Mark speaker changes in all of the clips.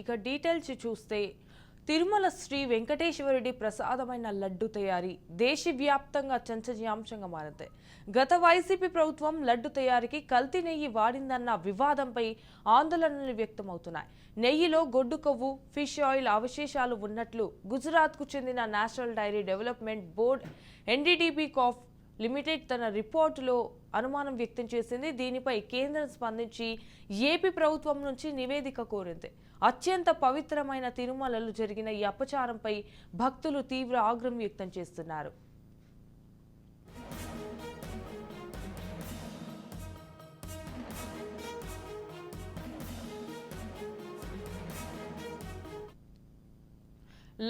Speaker 1: ఇక డీటెయిల్స్ చూస్తే తిరుమల శ్రీ వెంకటేశ్వరుడి ప్రసాదమైన లడ్డు తయారీ దేశవ్యాప్తంగా చర్చనీయాంశంగా మారింది. గత వైసీపీ ప్రభుత్వం లడ్డు తయారీకి కల్తీ నెయ్యి వాడిందన్న వివాదంపై ఆందోళనలు వ్యక్తమవుతున్నాయి. నెయ్యిలో గొడ్డు కొవ్వు, ఫిష్ ఆయిల్ అవశేషాలు ఉన్నట్లు గుజరాత్కు చెందిన national dairy development board NDDB కాఫ్ లిమిటెడ్ తన రిపోర్టులో అనుమానం వ్యక్తం చేసింది. దీనిపై కేంద్రం స్పందించి ఏపీ ప్రభుత్వం నుంచి నివేదిక కోరింది. అత్యంత పవిత్రమైన తిరుమలలో జరిగిన ఈ అపచారంపై భక్తులు తీవ్ర ఆగ్రహం వ్యక్తం చేస్తున్నారు.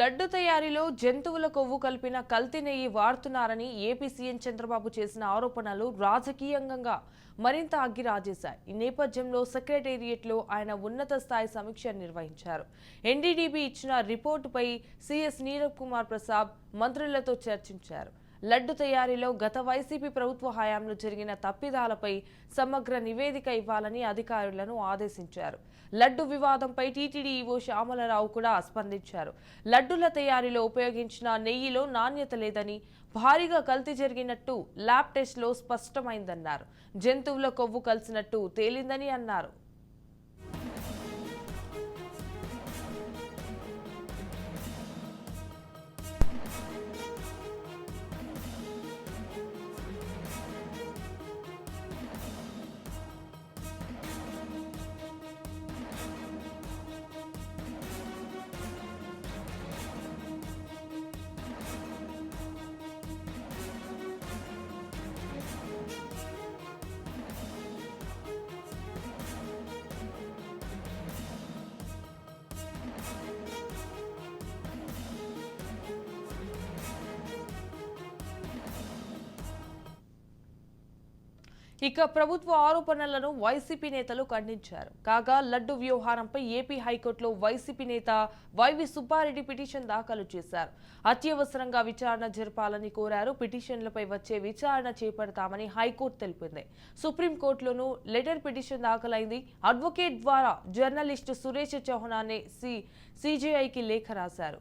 Speaker 1: లడ్డు తయారీలో జంతువుల కొవ్వు కలిపిన కల్తీ నెయ్యి వాడుతున్నారని ఏపీ సీఎం చంద్రబాబు చేసిన ఆరోపణలు రాజకీయంగా మరింత అగ్గిరాజేశాయి. ఈ నేపథ్యంలో సెక్రటేరియట్లో ఆయన ఉన్నత స్థాయి సమీక్ష నిర్వహించారు. ఎన్డీడీబీ ఇచ్చిన రిపోర్టుపై సీఎస్ నీరబ్ కుమార్ ప్రసాద్ మంత్రులతో చర్చించారు. లడ్డు తయారీలో గత వైసీపీ ప్రభుత్వ హయాంలో జరిగిన తప్పిదాలపై సమగ్ర నివేదిక ఇవ్వాలని అధికారులను ఆదేశించారు. లడ్డు వివాదంపై టీటీడీ ఈవో శ్యామలరావు కూడా స్పందించారు. లడ్డుల తయారీలో ఉపయోగించిన నెయ్యిలో నాణ్యత లేదని, భారీగా కల్తీ జరిగినట్టు ల్యాబ్ టెస్ట్లో స్పష్టమైందన్నారు. జంతువుల కొవ్వు కలిసినట్టు తేలిందని అన్నారు. ఇక ప్రభుత్వ ఆరోపణలను వైసీపీ నేతలు ఖండించారు. కాగా లడ్డు వ్యవహారంపై ఏపీ హైకోర్టులో వైసీపీ నేత వైవి సుబ్బారెడ్డి పిటిషన్ దాఖలు చేశారు. అత్యవసరంగా విచారణ జరపాలని కోరారు. పిటిషన్లపై వచ్చే విచారణ చేపడతామని హైకోర్టు తెలిపింది. సుప్రీంకోర్టులోనూ లెటర్ పిటిషన్ దాఖలైంది. అడ్వకేట్ ద్వారా జర్నలిస్టు సురేష్ చౌహాన్ సీజేఐకి లేఖ రాశారు.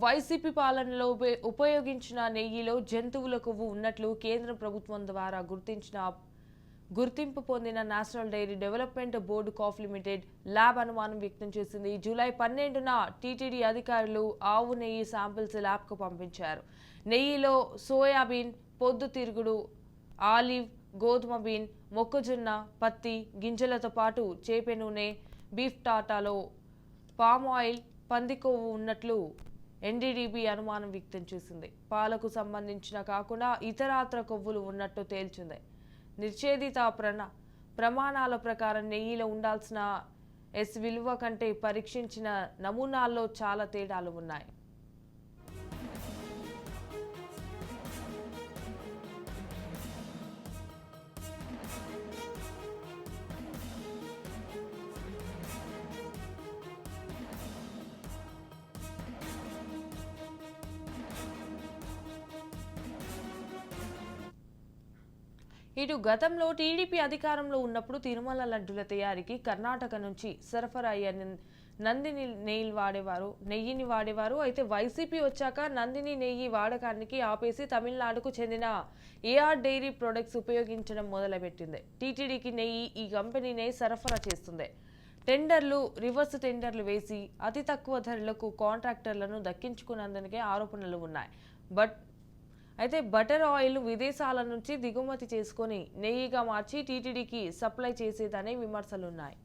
Speaker 1: వైసీపీ పాలనలో ఉపయోగించిన నెయ్యిలో జంతువుల కొవ్వు ఉన్నట్లు కేంద్ర ప్రభుత్వం ద్వారా గుర్తింపు పొందిన నేషనల్ డైరీ డెవలప్మెంట్ బోర్డు కాఫ్ లిమిటెడ్ ల్యాబ్ అనుమానం వ్యక్తం చేసింది. జూలై 12న టీటీడీ అధికారులు ఆవు నెయ్యి శాంపిల్స్ ల్యాబ్కు పంపించారు. నెయ్యిలో సోయాబీన్, పొద్దుతిరుగుడు, ఆలివ్, గోధుమ బీన్, మొక్కజొన్న, పత్తి గింజలతో పాటు చేప నూనె, బీఫ్ టాటాలో పామ్ ఆయిల్, పంది కొవ్వు ఉన్నట్లు ఎన్డీడీబీ అనుమానం వ్యక్తం చేసింది. పాలకు సంబంధించిన కాకుండా ఇతరాత్ర కొవ్వులు ఉన్నట్టు తేల్చింది. నిర్చేదిత ప్రమాణాల ప్రకారం నెయ్యిలో ఉండాల్సిన ఎస్ విలువ కంటే పరీక్షించిన నమూనాల్లో చాలా తేడాలు ఉన్నాయి. ఇటు గతంలో టీడీపీ అధికారంలో ఉన్నప్పుడు తిరుమల లడ్డుల తయారీకి కర్ణాటక నుంచి సరఫరా అయ్యే నందిని నెయ్యిని వాడేవారు. అయితే వైసీపీ వచ్చాక నందిని నెయ్యి వాడకానికి ఆపేసి తమిళనాడుకు చెందిన ఏఆర్ డైరీ ప్రొడక్ట్స్ ఉపయోగించడం మొదలుపెట్టింది. టీటీడీకి నెయ్యి ఈ కంపెనీనే సరఫరా చేస్తుంది. రివర్స్ టెండర్లు వేసి అతి తక్కువ ధరలకు కాంట్రాక్టర్లను దక్కించుకున్నందుకే ఆరోపణలు ఉన్నాయి. అయితే బటర్ ఆయిల్ విదేశాల నుంచి దిగుమతి చేసుకుని నెయ్యిగా మార్చి టీటీడీకి సప్లై చేసేదనే విమర్శలున్నాయి.